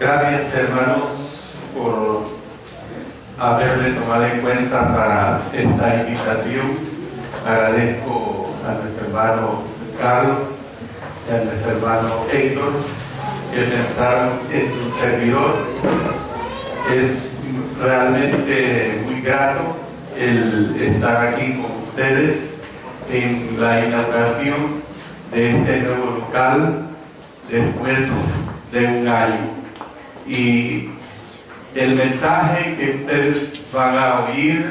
Gracias, hermanos, por haberme tomado en cuenta para esta invitación. Agradezco a nuestro hermano Carlos y a nuestro hermano Héctor que pensaron en su servidor. Es realmente muy grato el estar aquí con ustedes en la inauguración de este nuevo local después de un año. Y el mensaje que ustedes van a oír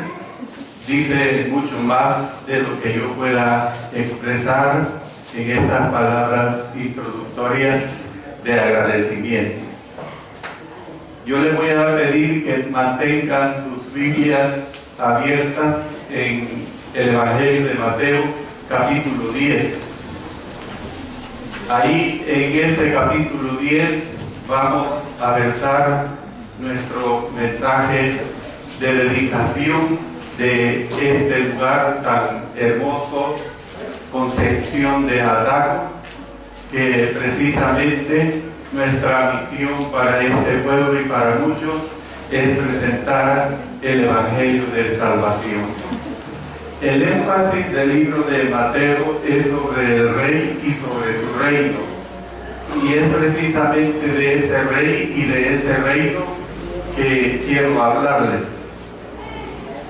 dice mucho más de lo que yo pueda expresar en estas palabras introductorias de agradecimiento. Yo les voy a pedir que mantengan sus Biblias abiertas en el Evangelio de Mateo, capítulo 10. Ahí, en ese capítulo 10, vamos a versar nuestro mensaje de dedicación de este lugar tan hermoso, Concepción de Jataco, que precisamente nuestra misión para este pueblo y para muchos es presentar el Evangelio de Salvación. El énfasis del libro de Mateo es sobre el rey y sobre su reino. Y es precisamente de ese rey y de ese reino que quiero hablarles.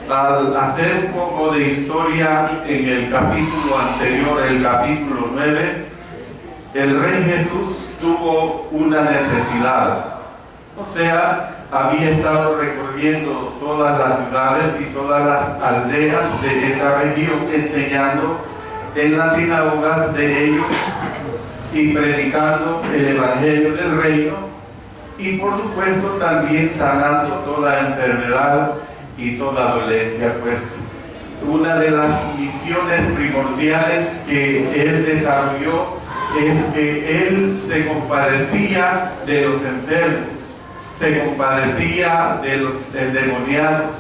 Al hacer un poco de historia en el capítulo anterior, el capítulo 9, el rey Jesús tuvo una necesidad. O sea, había estado recorriendo todas las ciudades y todas las aldeas de esa región, enseñando en las sinagogas de ellos y predicando el Evangelio del Reino, y por supuesto también sanando toda enfermedad y toda dolencia. Pues una de las misiones primordiales que él desarrolló es que él se compadecía de los enfermos, se compadecía de los endemoniados,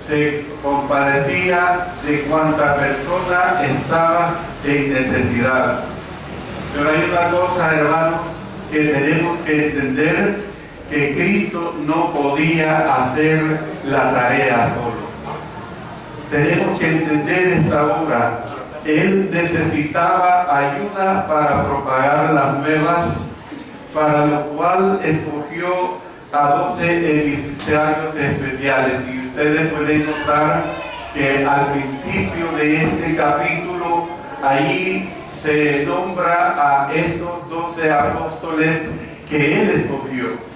se compadecía de cuanta persona estaba en necesidad. Pero hay una cosa, hermanos, que tenemos que entender, que Cristo no podía hacer la tarea solo. Tenemos que entender esta obra. Él necesitaba ayuda para propagar las nuevas, para lo cual escogió a 12 emisarios especiales. Y ustedes pueden notar que al principio de este capítulo, allí se nombra a estos 12 apóstoles que él escogió.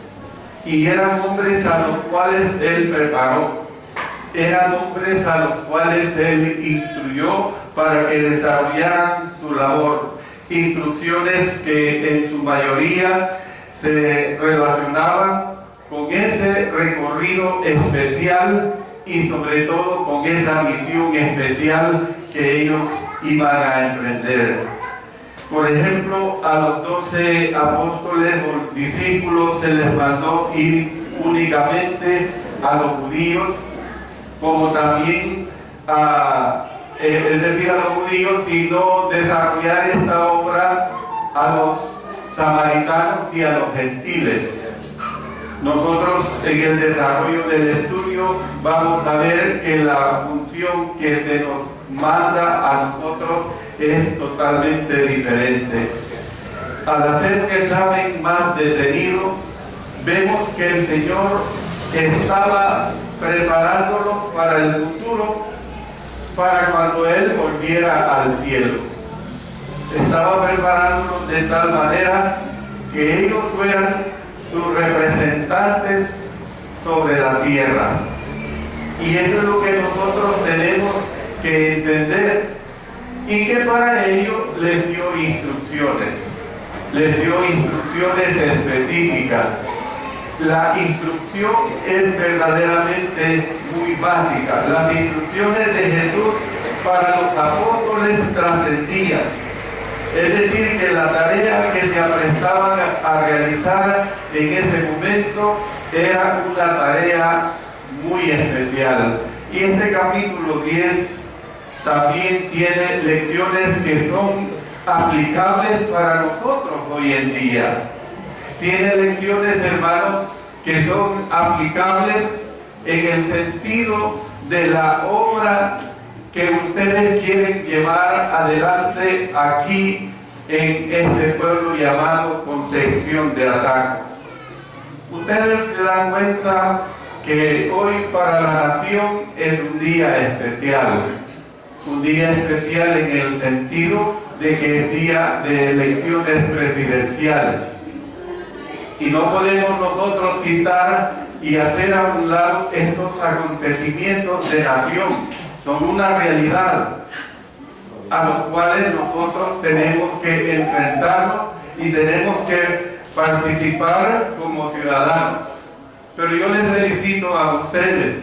Y eran hombres a los cuales él preparó. Eran hombres a los cuales él instruyó para que desarrollaran su labor. Instrucciones que en su mayoría se relacionaban con ese recorrido especial y sobre todo con esa misión especial que ellos iban a emprender. Por ejemplo, a los 12 apóstoles o discípulos se les mandó ir únicamente a los judíos, como también es decir, a los judíos, sino desarrollar esta obra a los samaritanos y a los gentiles. Nosotros en el desarrollo del estudio vamos a ver que la función que se nos manda a nosotros es totalmente diferente. Al hacer un examen más detenido, vemos que el Señor estaba preparándolos para el futuro, para cuando Él volviera al cielo. Estaba preparándolos de tal manera que ellos fueran sus representantes sobre la tierra. Y eso es lo que nosotros tenemos que entender, y que para ello les dio instrucciones específicas. La instrucción es verdaderamente muy básica. Las instrucciones de Jesús para los apóstoles trascendían. Es decir, que la tarea que se aprestaban a realizar en ese momento era una tarea muy especial. Y este capítulo 10 también tiene lecciones que son aplicables para nosotros hoy en día. tiene lecciones, hermanos, que son aplicables en el sentido de la obra que ustedes quieren llevar adelante aquí en este pueblo llamado Concepción de Ataco. Ustedes se dan cuenta que hoy para la nación es un día especial en el sentido de que es día de elecciones presidenciales. Y no podemos nosotros quitar y hacer a un lado estos acontecimientos de nación. Son una realidad a los cuales nosotros tenemos que enfrentarnos y tenemos que participar como ciudadanos. Pero yo les felicito a ustedes,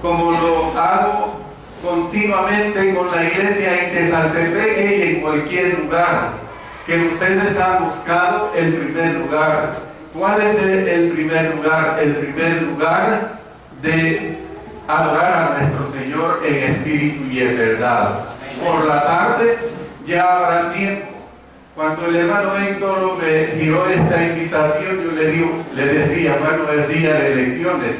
como lo hago continuamente con la iglesia en Quesaltepeque y en cualquier lugar, que ustedes han buscado el primer lugar. ¿Cuál es el primer lugar? El primer lugar de adorar a nuestro Señor en espíritu y en verdad. Por la tarde ya habrá tiempo. Cuando el hermano Héctor me giró esta invitación, yo le decía, bueno, es día de elecciones.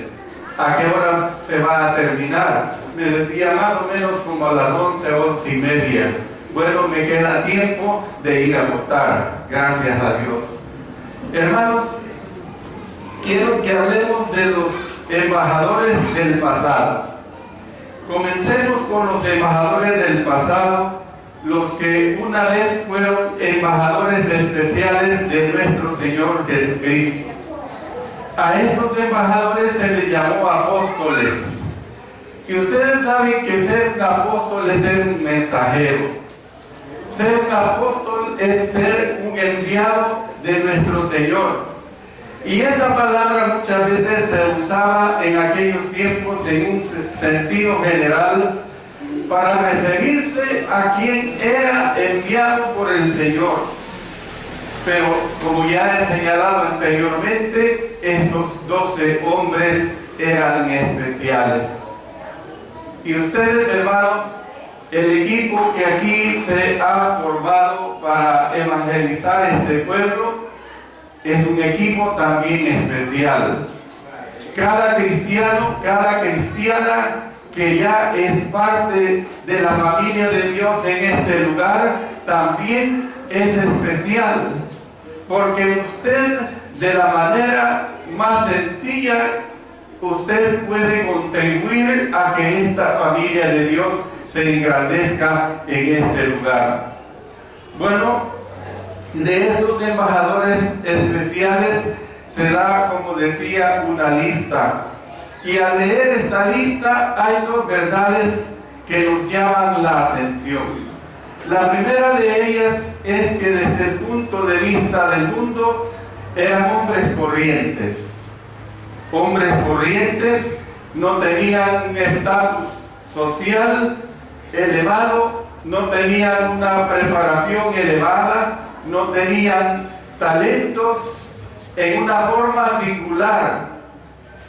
¿A qué hora se va a terminar? Me decía más o menos como a las 11, 11:30. Bueno, me queda tiempo de ir a votar. Gracias a Dios. Hermanos, quiero que hablemos de los embajadores del pasado. Comencemos con los embajadores del pasado, los que una vez fueron embajadores especiales de nuestro Señor Jesucristo. A estos embajadores se les llamó apóstoles. Y ustedes saben que ser un apóstol es ser un mensajero. Ser un apóstol es ser un enviado de nuestro Señor. Y esta palabra muchas veces se usaba en aquellos tiempos en un sentido general para referirse a quien era enviado por el Señor. Pero como ya he señalado anteriormente, estos 12 hombres eran especiales. Y ustedes, hermanos, el equipo que aquí se ha formado para evangelizar este pueblo es un equipo también especial. Cada cristiano, cada cristiana que ya es parte de la familia de Dios en este lugar, también es especial. Porque usted, de la manera más sencilla, usted puede contribuir a que esta familia de Dios se engrandezca en este lugar. Bueno, de estos embajadores especiales se da, como decía, una lista. Y al leer esta lista hay dos verdades que nos llaman la atención. La primera de ellas es que desde el punto de vista del mundo eran hombres corrientes. Hombres corrientes, no tenían un estatus social elevado, no tenían una preparación elevada, no tenían talentos en una forma singular.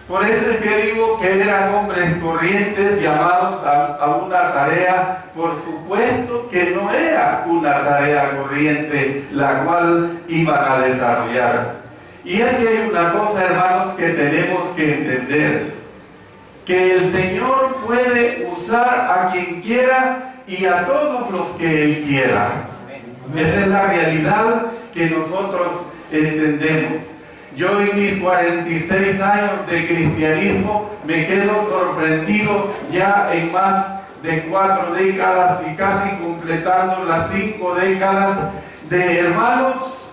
Por eso es que digo que eran hombres corrientes llamados a una tarea, por supuesto que no era una tarea corriente la cual iban a desarrollar. Y es que hay una cosa, hermanos, que tenemos que entender, que el Señor puede usar a quien quiera y a todos los que Él quiera. Esa es la realidad que nosotros entendemos. Yo en mis 46 años de cristianismo me quedo sorprendido ya en más de 4 décadas y casi completando las 5 décadas de hermanos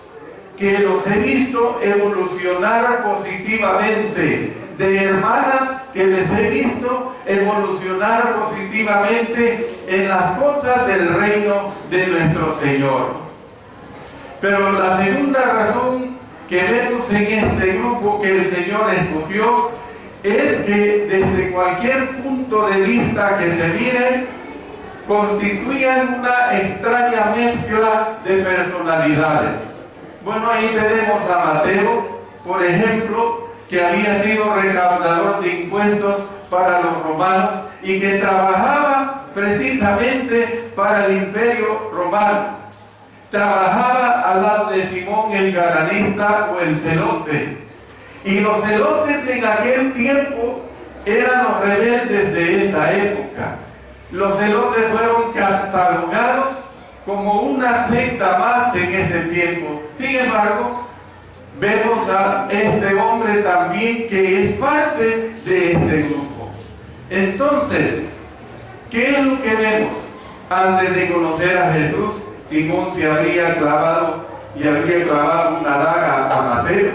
que los he visto evolucionar positivamente, de hermanas que les he visto evolucionar positivamente en las cosas del reino de nuestro Señor. Pero la segunda razón que vemos en este grupo que el Señor escogió es que desde cualquier punto de vista que se mire, constituían una extraña mezcla de personalidades. Bueno, ahí tenemos a Mateo, por ejemplo, que había sido recaudador de impuestos para los romanos y que trabajaba precisamente para el imperio romano. trabajaba al lado de Simón el cananista o el celote. Y los celotes en aquel tiempo eran los rebeldes de esa época. Los celotes fueron catalogados como una secta más en ese tiempo. Sin embargo, vemos a este hombre también que es parte de este grupo. Entonces, ¿qué es lo que vemos? Antes de conocer a Jesús, Simón le habría clavado una daga a Mateo,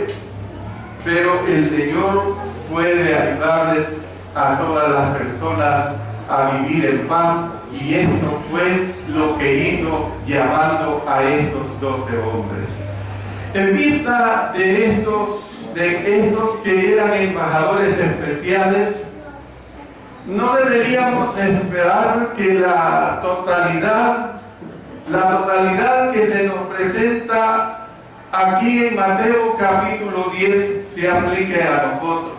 pero el Señor puede ayudarles a todas las personas a vivir en paz, y esto fue lo que hizo llamando a estos 12 hombres. En vista de estos que eran embajadores especiales, no deberíamos esperar que la totalidad que se nos presenta aquí en Mateo capítulo 10 se aplique a nosotros.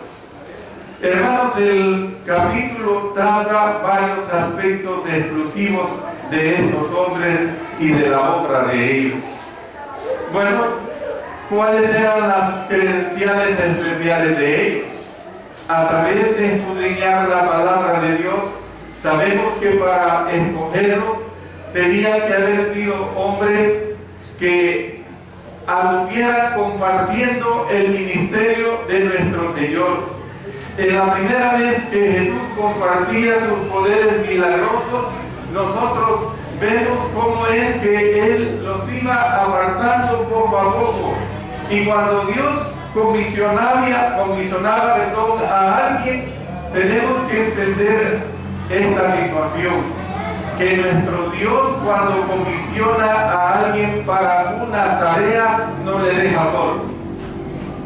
Hermanos, el capítulo trata varios aspectos exclusivos de estos hombres y de la obra de ellos. Bueno, ¿cuáles eran las credenciales especiales de ellos? A través de escudriñar la palabra de Dios, sabemos que para escogerlos tenían que haber sido hombres que anduvieran compartiendo el ministerio de nuestro Señor. En la primera vez que Jesús compartía sus poderes milagrosos, nosotros vemos cómo es que Él los iba apartando poco a poco. Y cuando Dios comisionaba a alguien, tenemos que entender esta situación, que nuestro Dios, cuando comisiona a alguien para una tarea, no le deja solo.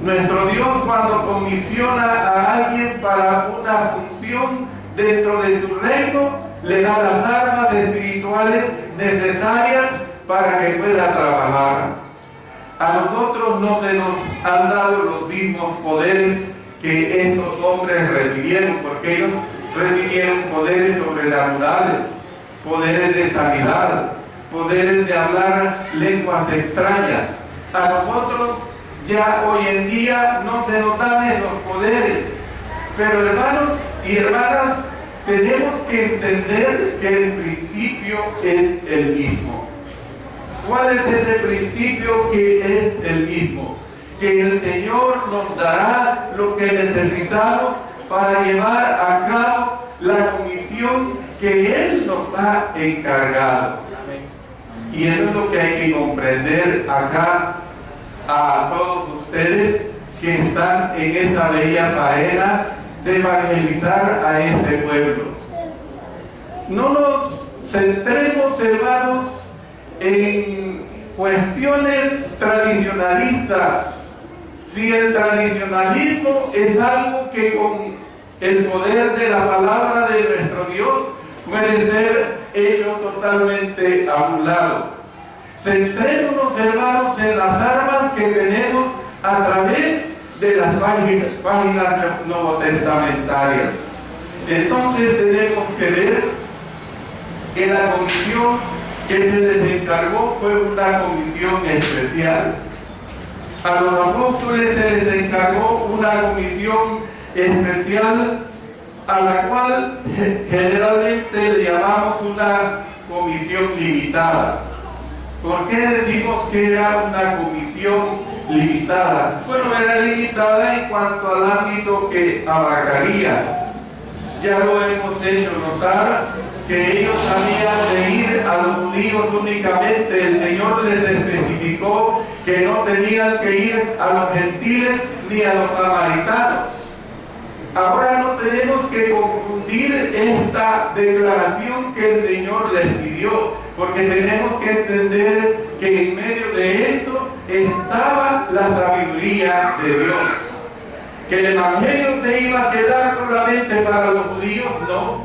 Nuestro Dios, cuando comisiona a alguien para una función dentro de su reino, le da las armas espirituales necesarias para que pueda trabajar. A nosotros no se nos han dado los mismos poderes que estos hombres recibieron, porque ellos recibieron poderes sobrenaturales, poderes de sanidad, poderes de hablar lenguas extrañas. A nosotros ya hoy en día no se nos dan esos poderes, pero hermanos y hermanas, tenemos que entender que el principio es el mismo. ¿Cuál es ese principio que es el mismo? Que el Señor nos dará lo que necesitamos para llevar a cabo la comisión que Él nos ha encargado. Y eso es lo que hay que comprender acá a todos ustedes que están en esta bella faena de evangelizar a este pueblo. No nos centremos, hermanos, en cuestiones tradicionalistas. Si el tradicionalismo es algo que con el poder de la palabra de nuestro Dios puede ser hecho totalmente a un lado. Centrémonos, hermanos, en las armas que tenemos a través de las páginas novotestamentarias. Entonces tenemos que ver que la comisión que se les encargó fue una comisión especial. A los apóstoles se les encargó una comisión especial, a la cual generalmente le llamamos una comisión limitada. ¿Por qué decimos que era una comisión limitada? Bueno, era limitada en cuanto al ámbito que abarcaría. Ya lo hemos hecho notar que ellos habían de ir a los judíos únicamente. El Señor les especificó que no tenían que ir a los gentiles ni a los samaritanos. Ahora no tenemos que confundir esta declaración que el Señor les pidió, porque tenemos que entender que en medio de esto estaba la sabiduría de Dios. Que el Evangelio se iba a quedar solamente para los judíos, no.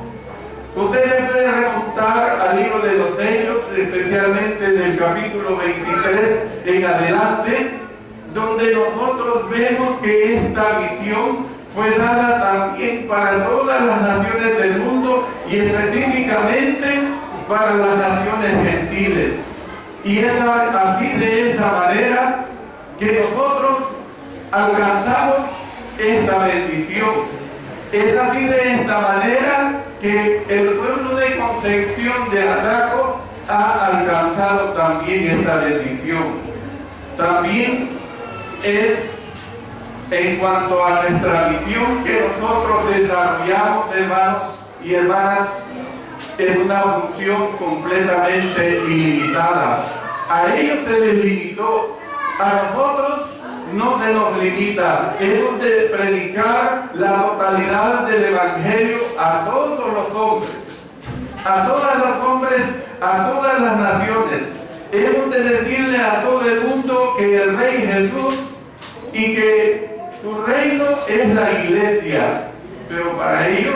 Ustedes pueden remontar al libro de los Hechos, especialmente del capítulo 23 en adelante, donde nosotros vemos que esta misión fue dada también para todas las naciones del mundo y específicamente para las naciones gentiles. Y es así, de esa manera, que nosotros alcanzamos esta bendición. Es así, de esta manera, que el pueblo de Concepción de Ataco ha alcanzado también esta bendición. También es en cuanto a nuestra misión que nosotros desarrollamos, hermanos y hermanas, es una función completamente ilimitada. A ellos se les limitó, a nosotros no se nos limita. Hemos de predicar la totalidad del Evangelio a todos los hombres, a todos los hombres, a todas las naciones. Hemos de decirle a todo el mundo que el Rey Jesús y que su reino es la iglesia. Pero para ello,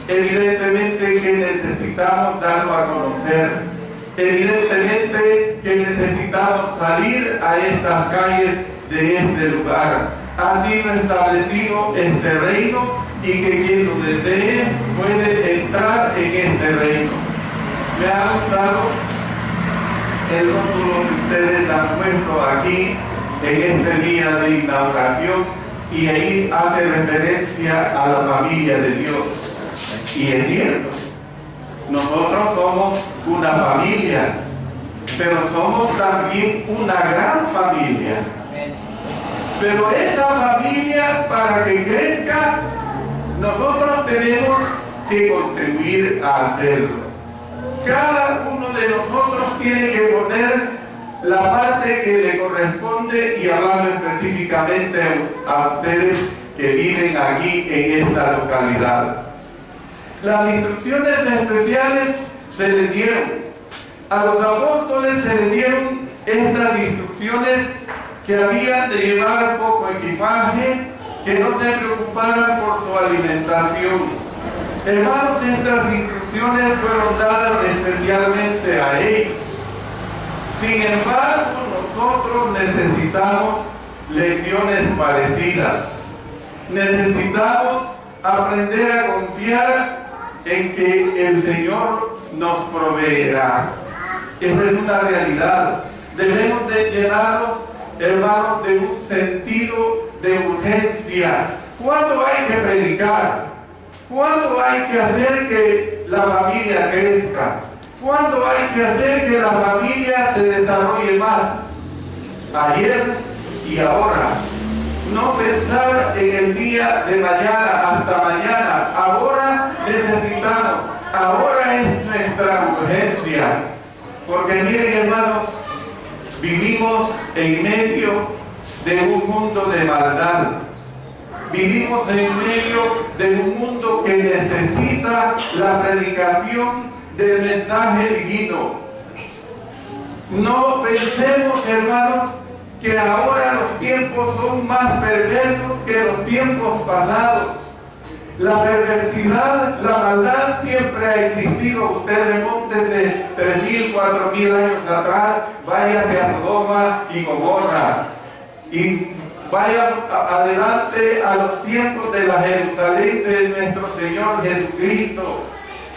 evidentemente que necesitamos darlo a conocer. Evidentemente que necesitamos salir a estas calles de este lugar. Ha sido establecido este reino y que quien lo desee puede entrar en este reino. Me ha gustado el rótulo que ustedes han puesto aquí en este día de inauguración, y ahí hace referencia a la familia de Dios. Y es cierto, nosotros somos una familia, pero somos también una gran familia. Pero esa familia, para que crezca, nosotros tenemos que contribuir a hacerlo. Cada uno de nosotros tiene que poner la parte que le corresponde, y hablando específicamente a ustedes que viven aquí en esta localidad. Las instrucciones especiales se les dieron. A los apóstoles se les dieron estas instrucciones, que habían de llevar poco equipaje, que no se preocuparan por su alimentación. Hermanos, estas instrucciones fueron dadas especialmente a ellos. Sin embargo, nosotros necesitamos lecciones parecidas. Necesitamos aprender a confiar en que el Señor nos proveerá. Esa es una realidad. Debemos de llenarnos, hermanos, de un sentido de urgencia. ¿Cuándo hay que predicar? ¿Cuándo hay que hacer que la familia crezca? ¿Cuándo hay que hacer que la familia se desarrolle más? Ayer y ahora. No pensar en el día de mañana, hasta mañana. Ahora necesitamos, ahora es nuestra urgencia. Porque miren, hermanos, vivimos en medio de un mundo de maldad. Vivimos en medio de un mundo que necesita la predicación del mensaje divino. No pensemos, hermanos, que ahora los tiempos son más perversos que los tiempos pasados. La perversidad, la maldad siempre ha existido. Usted remóntese 3.000, 4.000 años atrás, váyase a Sodoma y Gomorra, y vaya adelante a los tiempos de la Jerusalén de nuestro Señor Jesucristo,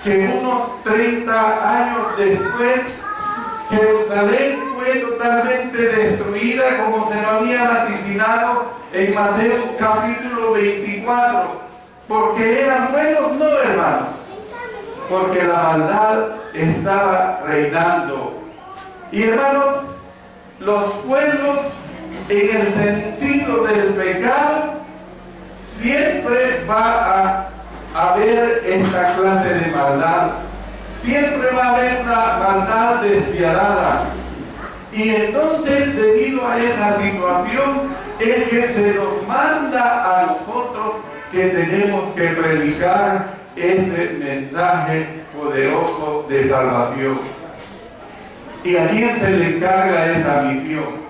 que unos 30 años después Jerusalén fue totalmente destruida, como se lo había vaticinado en Mateo capítulo 24, porque eran buenos, no, hermanos, porque la maldad estaba reinando. Y hermanos, los pueblos, en el sentido del pecado, siempre va a haber esta clase de maldad. Siempre va a haber una maldad despiadada. Y entonces, debido a esa situación, es que se nos manda a nosotros que tenemos que predicar ese mensaje poderoso de salvación. ¿Y a quién se le encarga esa misión?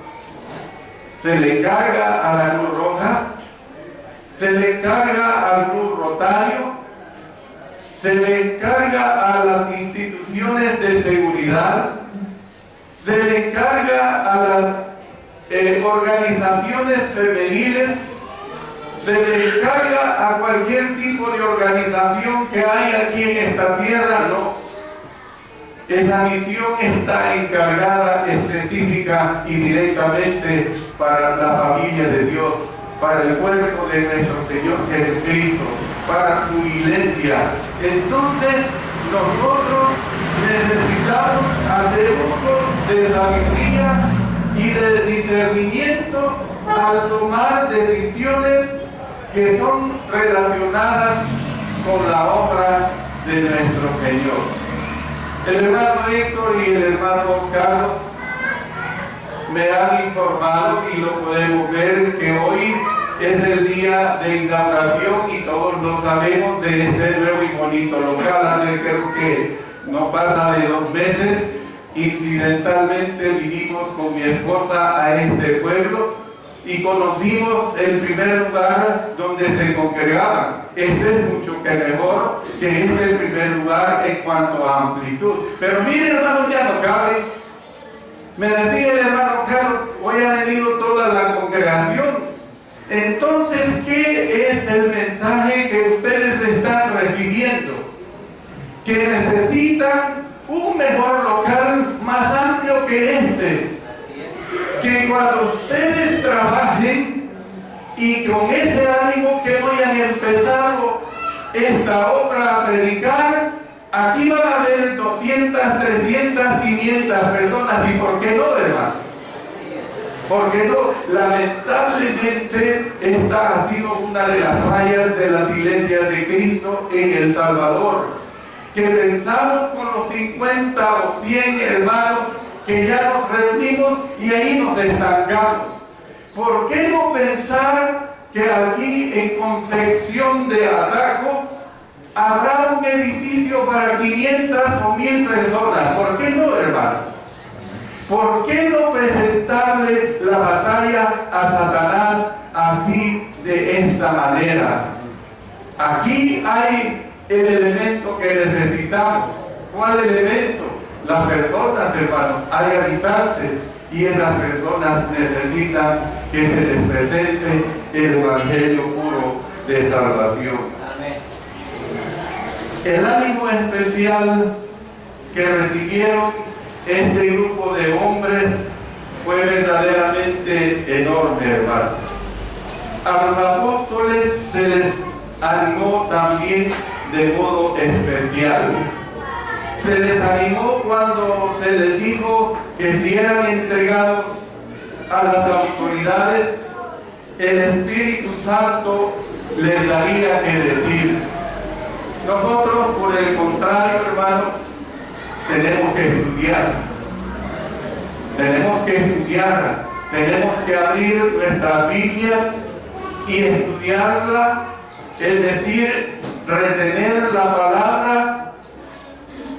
Se le encarga a la Cruz Roja, se le encarga al Club Rotario, se le encarga a las instituciones de seguridad, se le encarga a las organizaciones femeniles, se le encarga a cualquier tipo de organización que hay aquí en esta tierra. No. Esa misión está encargada específica y directamente para la familia de Dios, para el cuerpo de nuestro Señor Jesucristo, para su iglesia. Entonces, nosotros necesitamos hacer uso de sabiduría y de discernimiento al tomar decisiones que son relacionadas con la obra de nuestro Señor. El hermano Héctor y el hermano Carlos me han informado, y lo podemos ver, que hoy es el día de inauguración, y todos lo sabemos, de este nuevo y bonito local. Hace creo que no pasa de 2 meses, incidentalmente vinimos con mi esposa a este pueblo y conocimos el primer lugar donde se congregaban. Este es mucho que mejor, que es el primer lugar en cuanto a amplitud. Pero miren, hermano, ya no cabe. Me decía el hermano Carlos, hoy ha venido toda la congregación. Entonces, ¿qué es el mensaje que ustedes están recibiendo? Que necesitan un mejor local más amplio que este. Que cuando ustedes trabajen y con ese ánimo que hoy han empezado esta obra a predicar, aquí van a haber 200, 300, 500 personas. ¿Y por qué no, hermanos? Porque no, lamentablemente esta ha sido una de las fallas de las iglesias de Cristo en El Salvador, que pensamos con los 50 o 100 hermanos que ya nos reunimos y ahí nos estancamos. ¿Por qué no pensar que aquí en Concepción de Ataco habrá un edificio para 500 o 1000 personas? ¿Por qué no, hermanos? ¿Por qué no presentarle la batalla a Satanás así, de esta manera? Aquí hay el elemento que necesitamos. ¿Cuál elemento? Las personas, hermanos. Hay habitantes y esas personas necesitan que se les presente el evangelio puro de salvación. Amén. El ánimo especial que recibieron este grupo de hombres fue verdaderamente enorme, hermanos. A los apóstoles se les animó también de modo especial. Se les animó cuando se les dijo que si eran entregados a las autoridades, el Espíritu Santo les daría que decir. Nosotros, por el contrario, hermanos, tenemos que estudiar. Tenemos que estudiar. Tenemos que abrir nuestras Biblias y estudiarla, es decir, retener la palabra,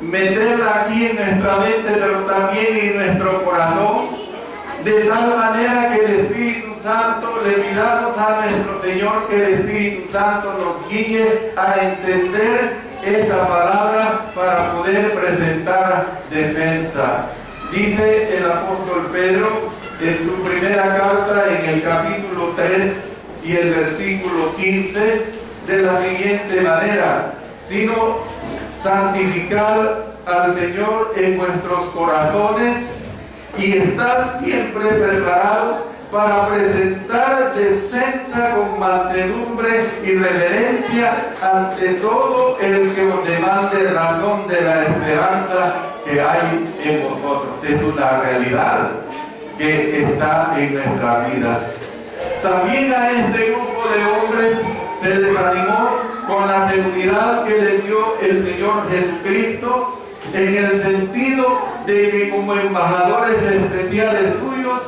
meterla aquí en nuestra mente, pero también en nuestro corazón, de tal manera que el Espíritu Santo, le pidamos a nuestro Señor que el Espíritu Santo nos guíe a entender esa palabra para poder presentar defensa. Dice el apóstol Pedro en su primera carta, en el capítulo 3 y el versículo 15, de la siguiente manera: sino santificad al Señor en vuestros corazones y estad siempre preparados para presentar defensa con mansedumbre y reverencia ante todo el que os demande razón de la esperanza que hay en vosotros. Es una realidad que está en nuestras vidas. También a este grupo de hombres se les animó con la seguridad que les dio el Señor Jesucristo, en el sentido de que como embajadores especiales suyos,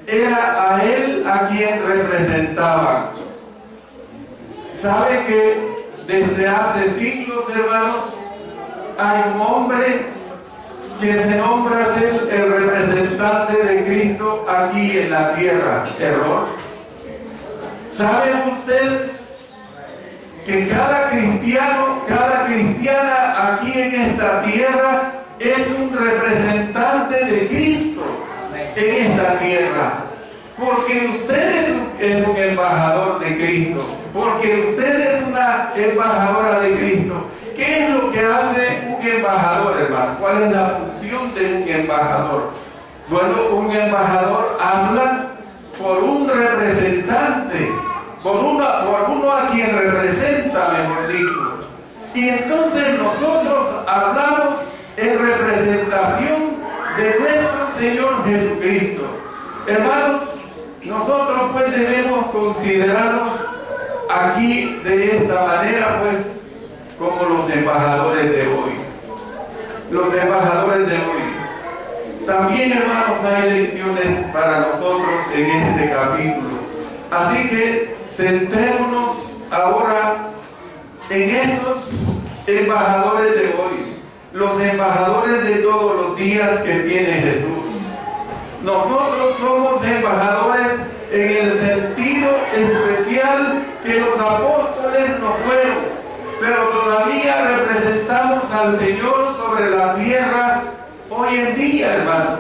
era a Él a quien representaban. ¿Sabe que desde hace siglos, hermanos, hay un hombre que se nombra ser el representante de Cristo aquí en la tierra? ¿Error? ¿Sabe usted que cada cristiano, cada cristiana aquí en esta tierra es un representante de Cristo en esta tierra? Porque usted es un embajador de Cristo, porque usted es una embajadora de Cristo. ¿Qué es lo que hace un embajador, hermano? ¿Cuál es la función de un embajador? Bueno, un embajador habla por un representante, por uno a quien representa, mejor dicho. Y entonces nosotros hablamos en representación de nuestro Señor Jesucristo. Hermanos, nosotros pues debemos considerarnos aquí de esta manera, pues, como los embajadores de hoy. Los embajadores de hoy. También, hermanos, hay lecciones para nosotros en este capítulo. Así que centrémonos ahora en estos embajadores de hoy, los embajadores de todos los días que tiene Jesús. Nosotros somos embajadores en el sentido especial que los apóstoles no fueron, pero todavía representamos al Señor sobre la tierra hoy en día, hermanos.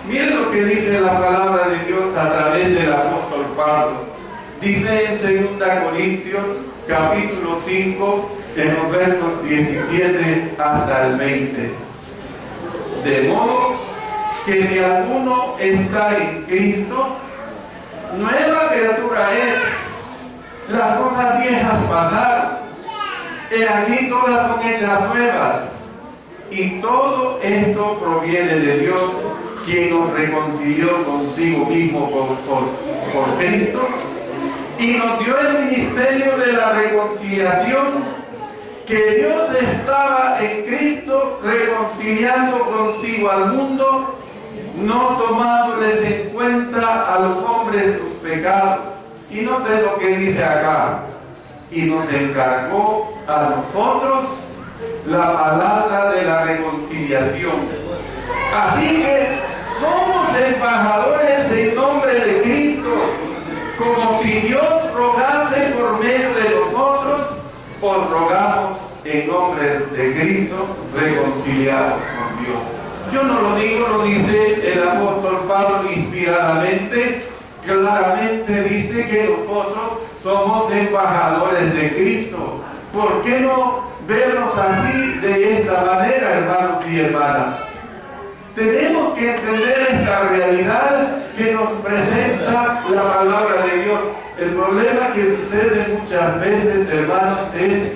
Miren lo que dice la palabra de Dios a través del apóstol Pablo. Dice en 2 Corintios capítulo 5, en los versos 17 hasta el 20. De modo que si alguno está en Cristo, nueva criatura es. Las cosas viejas pasaron, y aquí todas son hechas nuevas. Y todo esto proviene de Dios, quien nos reconcilió consigo mismo por Cristo, y nos dio el ministerio de la reconciliación, que Dios estaba en Cristo reconciliando consigo al mundo, no tomándoles en cuenta a los hombres sus pecados. Y noten lo que dice acá: y nos encargó a nosotros la palabra de la reconciliación. Así que somos embajadores en nombre de Cristo, como si Dios rogase por medio de nosotros. Os rogamos en nombre de Cristo, reconciliados con Dios. Yo no lo digo, lo dice el apóstol Pablo inspiradamente. Claramente dice que nosotros somos embajadores de Cristo. ¿Por qué no vernos así, de esta manera, hermanos y hermanas? Tenemos que entender esta realidad que nos presenta la palabra de Dios. El problema que sucede muchas veces, hermanos, es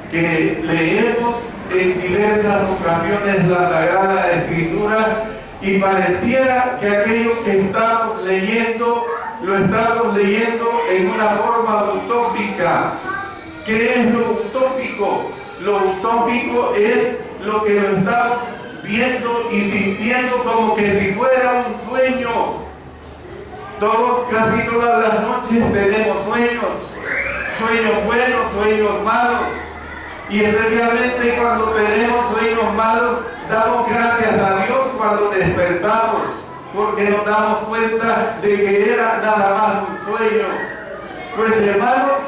que leemos en diversas ocasiones la Sagrada Escritura y pareciera que aquello que estamos leyendo, lo estamos leyendo en una forma utópica. ¿Qué es lo utópico? Lo utópico es lo que lo estamos viendo y sintiendo como que si fuera un sueño. Casi todas las noches tenemos sueños buenos, sueños malos, y especialmente cuando tenemos sueños malos, damos gracias a Dios cuando despertamos, porque nos damos cuenta de que era nada más un sueño. Pues, hermanos,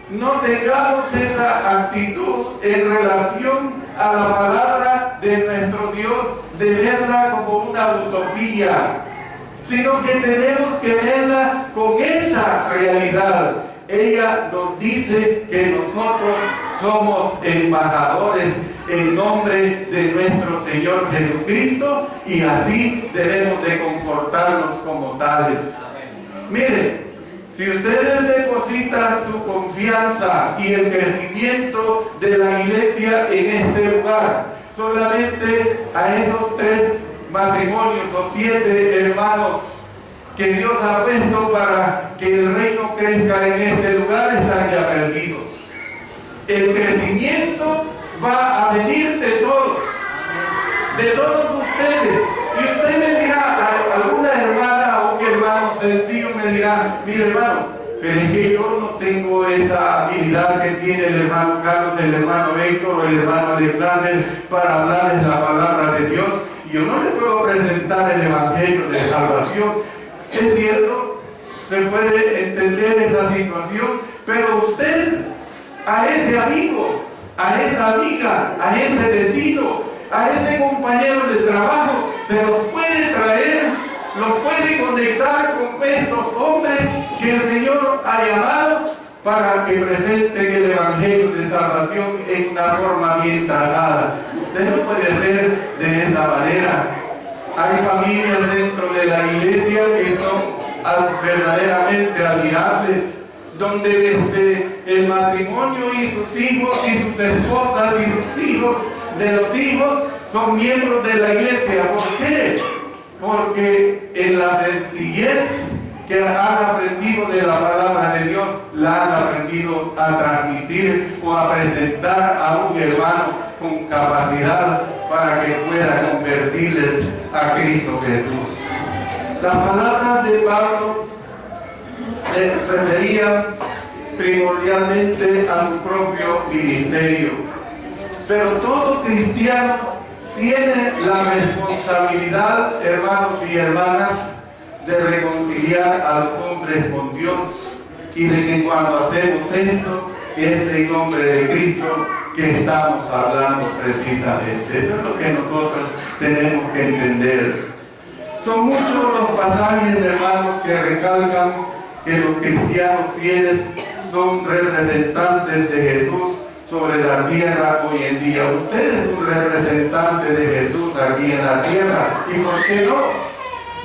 no tengamos esa actitud en relación a la palabra de nuestro Dios, de verla como una utopía, sino que tenemos que verla con esa realidad. Ella nos dice que nosotros somos embajadores en nombre de nuestro Señor Jesucristo, y así debemos de comportarnos como tales. Miren, si ustedes depositan su confianza y el crecimiento de la iglesia en este lugar solamente a esos 3 matrimonios o 7 hermanos que Dios ha puesto para que el reino crezca en este lugar, están ya perdidos. El crecimiento va a venir de todos ustedes. Y usted me dirá, alguna hermana o un hermano sencillo me dirá: mire, hermano, pero es que yo no tengo esa habilidad que tiene el hermano Carlos, el hermano Héctor o el hermano Alexander para hablarles la palabra de Dios. Yo no le puedo presentar el evangelio de salvación. Es cierto, se puede entender esa situación, pero usted a ese amigo, a esa amiga, a ese vecino, a ese compañero de trabajo, se los puede traer, los puede conectar con estos hombres que el Señor ha llamado para que presenten el evangelio de salvación en una forma bien trazada. Usted no puede ser de esa manera. Hay familias dentro de la iglesia que son verdaderamente admirables, donde desde el matrimonio y sus hijos y sus esposas y sus hijos de los hijos son miembros de la iglesia. ¿Por qué? Porque en la sencillez que han aprendido de la palabra de Dios, la han aprendido a transmitir o a presentar a un hermano con capacidad para que pueda convertirles a Cristo Jesús. Las palabras de Pablo se referían primordialmente a su propio ministerio, pero todo cristiano tiene la responsabilidad, hermanos y hermanas, de reconciliar a los hombres con Dios, y de que cuando hacemos esto es en nombre de Cristo que estamos hablando precisamente. Eso es lo que nosotros tenemos que entender. Son muchos los pasajes, hermanos, que recalcan que los cristianos fieles son representantes de Jesús sobre la tierra hoy en día. Usted es un representante de Jesús aquí en la tierra. ¿Y por qué no?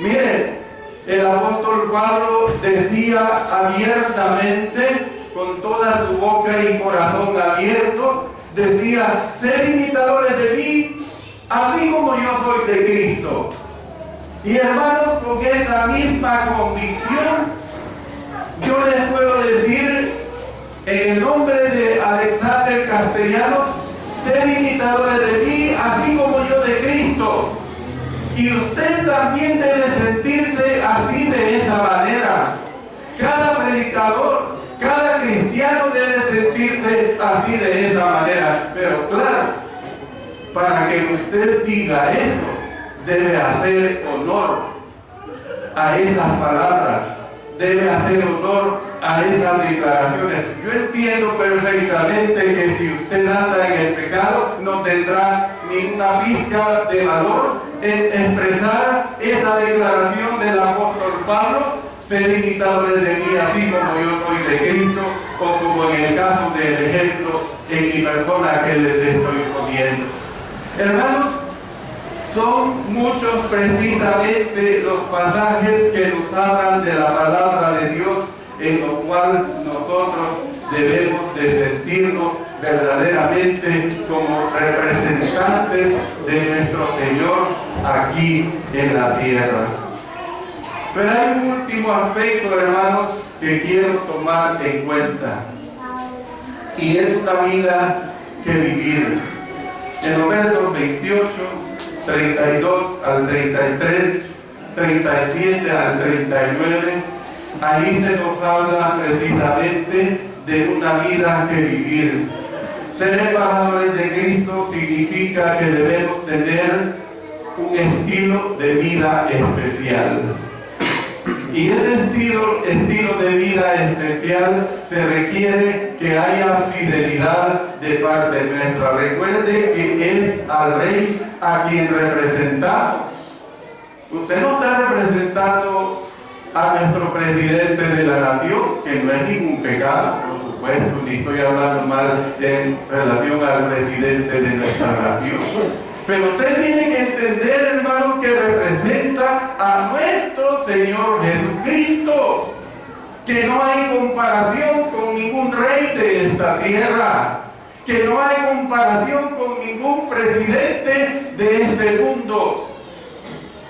Miren, el apóstol Pablo decía abiertamente, con toda su boca y corazón abierto, decía: sed imitadores de mí, así como yo soy de Cristo. Y hermanos, con esa misma convicción, yo les puedo decir, en el nombre de Alexander Castellanos, sed imitadores de mí, así como yo de Cristo. Y usted también debe sentirse así, de esa manera. Cada predicador, cada cristiano debe sentirse así, de esa manera. Pero claro, para que usted diga eso, debe hacer honor a esas palabras, debe hacer honor a esas declaraciones. Yo entiendo perfectamente que si usted anda en el pecado, no tendrá ninguna pizca de valor en expresar esa declaración del apóstol Pablo: sed imitadores de mí, así como yo soy de Cristo, o como en el caso del ejemplo en mi persona que les estoy poniendo. Hermanos, son muchos precisamente los pasajes que nos hablan de la palabra de Dios, en lo cual nosotros debemos de sentirnos verdaderamente como representantes de nuestro Señor aquí en la tierra. Pero hay un último aspecto, hermanos, que quiero tomar en cuenta, y es una vida que vivir. En los versos 28, 32 al 33, 37 al 39, ahí se nos habla precisamente de una vida que vivir. Ser embajadores de Cristo significa que debemos tener un estilo de vida especial. Y ese estilo de vida especial se requiere que haya fidelidad de parte nuestra. Recuerde que es al Rey a quien representamos. Usted no está representando a nuestro presidente de la nación, que no es ningún pecado, por supuesto, ni estoy hablando mal en relación al presidente de nuestra nación. Pero usted tiene que entender, hermanos, que representa a nuestro Señor Jesucristo, que no hay comparación con ningún rey de esta tierra, que no hay comparación con ningún presidente de este mundo.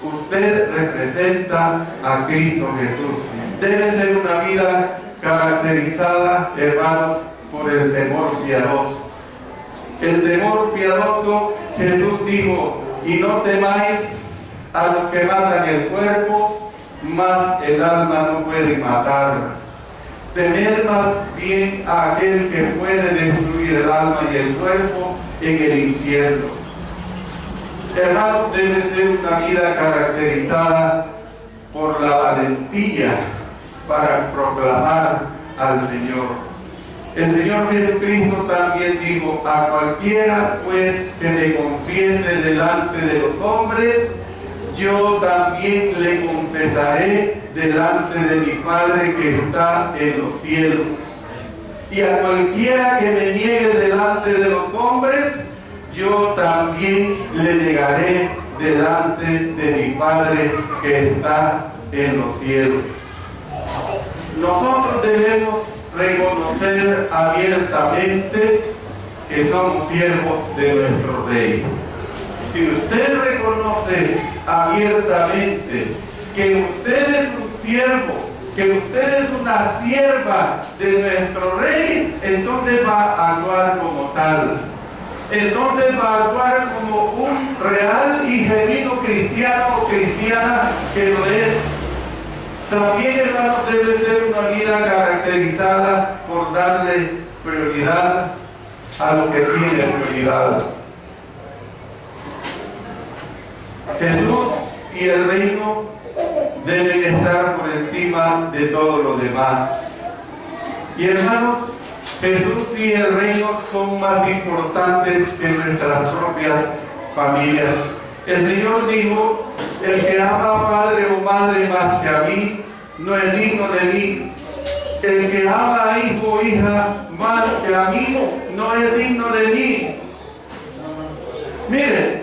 Usted representa a Cristo Jesús. Debe ser una vida caracterizada, hermanos, por el temor piadoso. El temor piadoso, Jesús dijo: y no temáis a los que matan el cuerpo, mas el alma no puede matar. Temed más bien a aquel que puede destruir el alma y el cuerpo en el infierno. Hermanos, debe ser una vida caracterizada por la valentía para proclamar al Señor. El Señor Jesucristo también dijo: a cualquiera pues que me confiese delante de los hombres, yo también le confesaré delante de mi Padre que está en los cielos. Y a cualquiera que me niegue delante de los hombres, yo también le llegaré delante de mi Padre que está en los cielos. Nosotros debemos reconocer abiertamente que somos siervos de nuestro Rey. Si usted reconoce abiertamente que usted es un siervo, que usted es una sierva de nuestro Rey, entonces va a actuar como tal. Entonces va a actuar como un real y genuino cristiano o cristiana que lo es. También, hermanos, debe ser una vida caracterizada por darle prioridad a lo que tiene prioridad. Jesús y el reino deben estar por encima de todo lo demás. Y hermanos, Jesús y el reino son más importantes que nuestras propias familias. El Señor dijo: el que ama a padre o madre más que a mí, no es digno de mí. El que ama a hijo o hija más que a mí, no es digno de mí. Miren,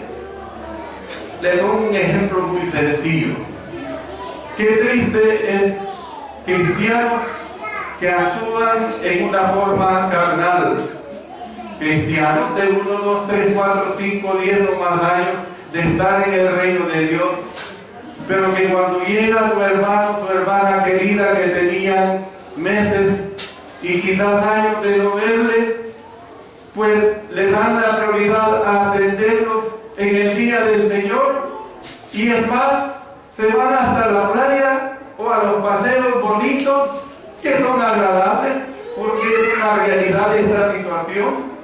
le pongo un ejemplo muy sencillo. Qué triste es cristianos que actúan en una forma carnal. Cristianos de 1, 2, 3, 4, 5, 10 o más años de estar en el reino de Dios, pero que cuando llega su hermano, su hermana querida, que tenían meses y quizás años de no verle, pues le dan la prioridad a atenderlos en el día del Señor, y es más, se van hasta la playa o a los paseos bonitos que son agradables, porque es una realidad de esta situación.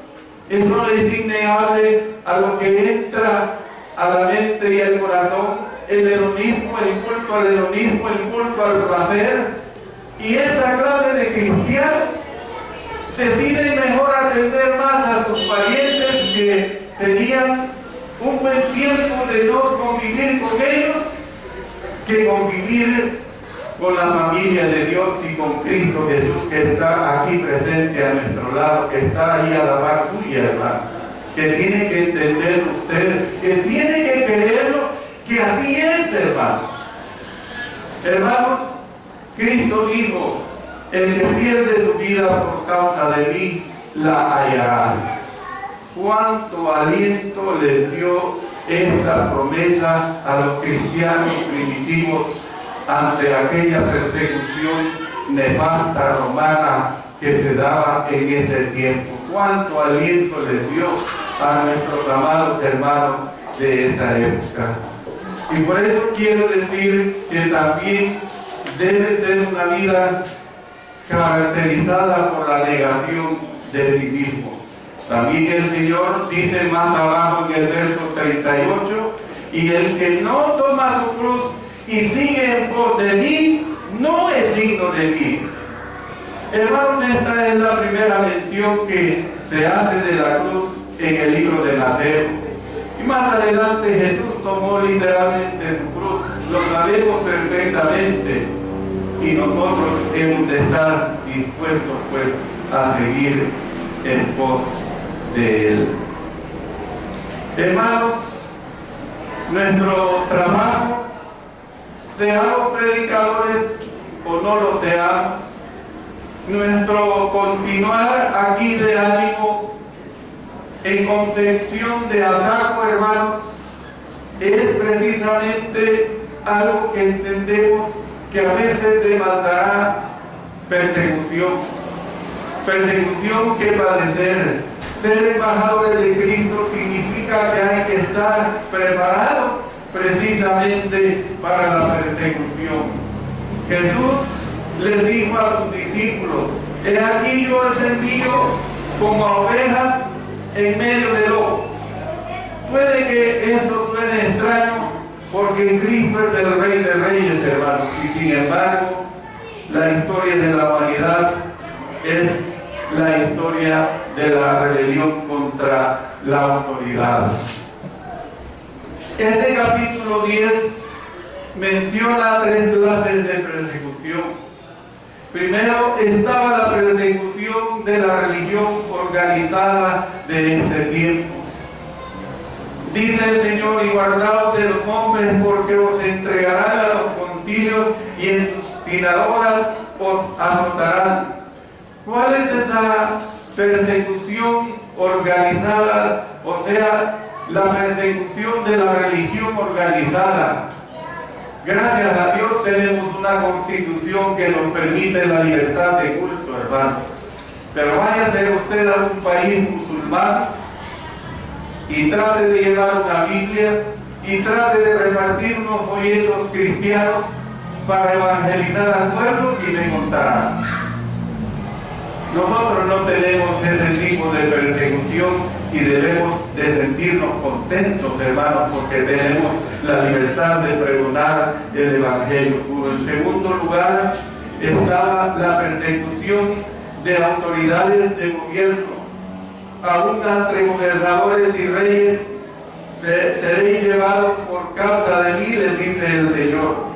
Eso es innegable a lo que entra a la mente y al corazón: el hedonismo, el culto al hedonismo, el culto al placer. Y esta clase de cristianos deciden mejor atender más a sus parientes que tenían un buen tiempo de no convivir con ellos, que convivir con la familia de Dios y con Cristo Jesús, que está aquí presente a nuestro lado, que está ahí a la par suya, hermano. Que tiene que entender usted, que tiene que creerlo, que así es, hermano. Hermanos, Cristo dijo: el que pierde su vida por causa de mí, la hallará. ¿Cuánto aliento les dio esta promesa a los cristianos primitivos ante aquella persecución nefasta romana que se daba en ese tiempo? ¿Cuánto aliento les dio a nuestros amados hermanos de esa época? Y por eso quiero decir que también debe ser una vida caracterizada por la negación de sí mismo. También el Señor dice más abajo en el verso 38: y el que no toma su cruz y sigue en pos de mí, no es digno de mí. Hermanos, esta es la primera mención que se hace de la cruz en el libro de Mateo. Y más adelante Jesús tomó literalmente su cruz. Lo sabemos perfectamente. Y nosotros hemos de estar dispuestos, pues, a seguir en pos de Él. Hermanos, nuestro trabajo, seamos predicadores o no lo seamos, nuestro continuar aquí de ánimo en concepción de ataco, hermanos, es precisamente algo que entendemos que a veces demandará persecución que padecer. Ser embajadores de Cristo significa que hay que estar preparados precisamente para la persecución. Jesús les dijo a sus discípulos: he aquí yo os envío como a ovejas en medio de lobos. Puede que esto suene extraño, porque Cristo es el Rey de Reyes, hermanos, y sin embargo la historia de la humanidad es la historia de la rebelión contra la autoridad. Este capítulo 10 menciona 3 clases de persecución. Primero estaba la persecución de la religión organizada de este tiempo. Dice el Señor, y guardaos de los hombres, porque os entregarán a los concilios y en sus sinagogas os azotarán. ¿Cuál es esa persecución organizada? O sea, la persecución de la religión organizada. Gracias a Dios tenemos una constitución que nos permite la libertad de culto, hermanos. Pero váyase usted a un país musulmán y trate de llevar una Biblia y trate de repartir unos folletos cristianos para evangelizar al pueblo y me contará. Nosotros no tenemos ese tipo de persecución y debemos de sentirnos contentos, hermanos, porque tenemos la libertad de pregonar el evangelio puro. En segundo lugar, estaba la persecución de autoridades de gobierno. Aún entre gobernadores y reyes seréis llevados por causa de mí, les dice el Señor.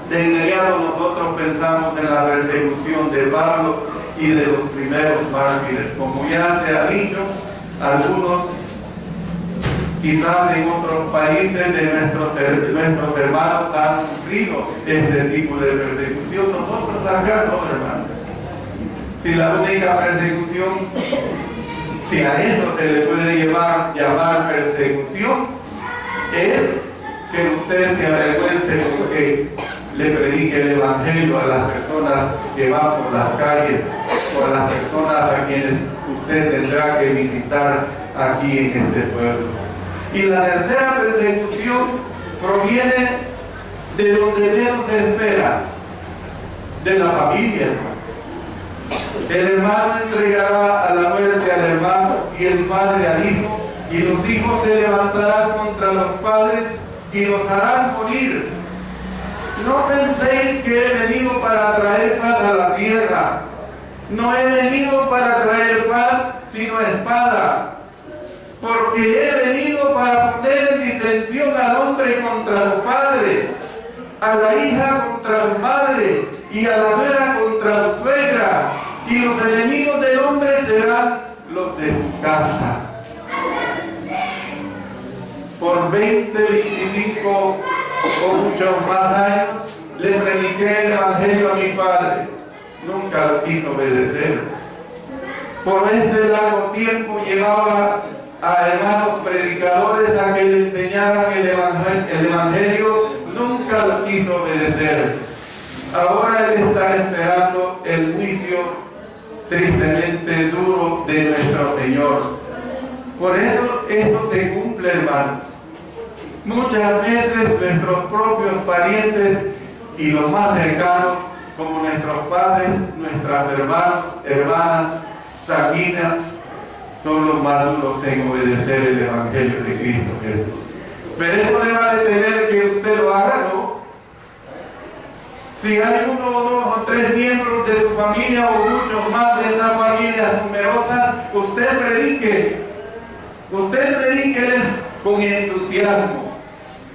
De inmediato nosotros pensamos en la persecución de Pablo y de los primeros mártires. Como ya se ha dicho, algunos quizás en otros países de nuestros hermanos han sufrido este tipo de persecución. Nosotros acá no, hermanos. Si la única persecución, si a eso se le puede llamar persecución, es que usted se avergüence porque le predique el evangelio a las personas que van por las calles o a las personas a quienes usted tendrá que visitar aquí en este pueblo. Y la tercera persecución proviene de donde menos se espera, de la familia. El hermano entregará a la muerte al hermano y el padre al hijo, y los hijos se levantarán contra los padres y los harán morir. No penséis que he venido para traer paz a la tierra. No he venido para traer paz, sino espada. Porque he venido para poner en disensión al hombre contra su padre, a la hija contra su madre, y a la nuera contra su suegra. Y los enemigos del hombre serán los de su casa. Por 20, 25 o muchos más años le prediqué el evangelio a mi padre. Nunca lo quiso obedecer. Por este largo tiempo llevaba a hermanos predicadores a que le enseñaran el evangelio. Nunca lo quiso obedecer. Ahora él está esperando el juicio tristemente duro de nuestro Señor. Por eso esto se cumple, hermanos. Muchas veces nuestros propios parientes y los más cercanos, como nuestros padres, nuestras hermanas sanguíneas, son los más duros en obedecer el evangelio de Cristo Jesús. Pero eso le va a detener que usted lo haga, ¿no? Si hay uno o dos o tres miembros de su familia o muchos más de esas familias numerosas, usted predíqueles con entusiasmo.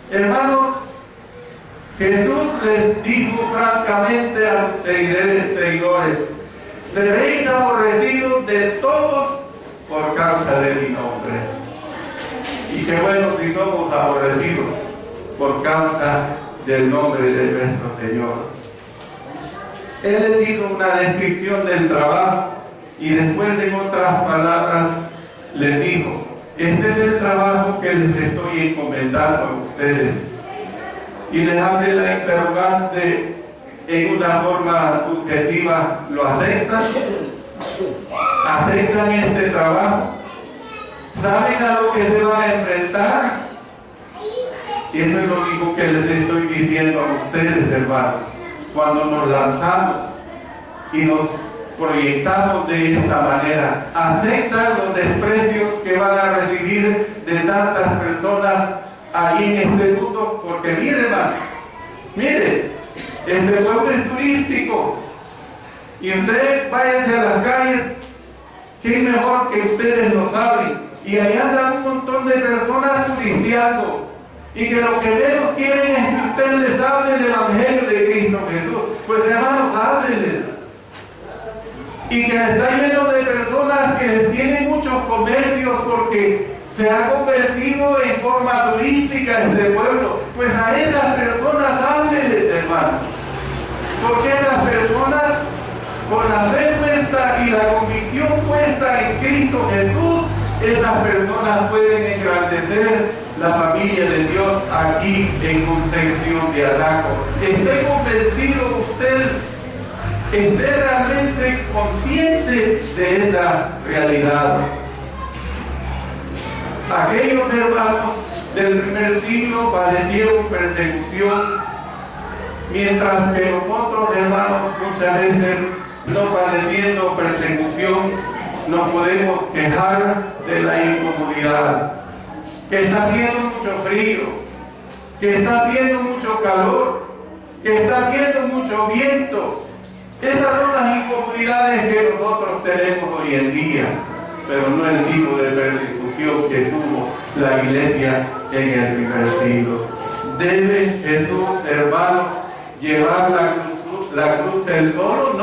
Hermanos, Jesús les dijo francamente a sus seguidores: seréis aborrecidos de todos por causa de mi nombre. Y qué bueno si somos aborrecidos por causa del nombre de nuestro Señor. Él les hizo una descripción del trabajo y después en otras palabras les dijo: este es el trabajo que les estoy encomendando a ustedes. Y les hace la interrogante en una forma subjetiva: ¿lo aceptan? ¿Aceptan este trabajo? ¿Saben a lo que se van a enfrentar? Y eso es lo mismo que les estoy diciendo a ustedes, hermanos. Cuando nos lanzamos y nos proyectamos de esta manera, aceptan los desprecios que van a recibir de tantas personas ahí en este mundo. Porque mire, hermano, mire, este pueblo es turístico y usted váyase a las calles, que es mejor que ustedes lo saben, y ahí andan un montón de personas turisteando, y que lo que menos quieren es que usted les hable del evangelio de Cristo Jesús. Pues hermanos, háblenles. Y que está lleno de personas que tienen muchos comercios porque Se ha convertido en forma turística este pueblo. Pues a esas personas hábleles, hermanos. Porque esas personas, con la fe puesta y la convicción puesta en Cristo Jesús, esas personas pueden engrandecer la familia de Dios aquí en Concepción de Ataco. Esté convencido usted, esté realmente consciente de esa realidad. Aquellos hermanos del primer siglo padecieron persecución, mientras que nosotros, hermanos, muchas veces, no padeciendo persecución, nos podemos quejar de la incomodidad, que está haciendo mucho frío, que está haciendo mucho calor, que está haciendo mucho viento. Estas son las incomodidades que nosotros tenemos hoy en día, pero no el tipo de persecución que tuvo la iglesia en el primer siglo. ¿Debe Jesús, hermanos, llevar la cruz él solo?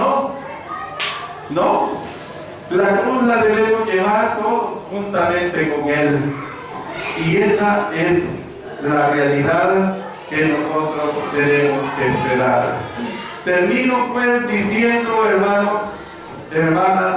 No. La cruz la debemos llevar todos juntamente con Él. Y esa es la realidad que nosotros tenemos que esperar. Termino pues diciendo, hermanos, hermanas,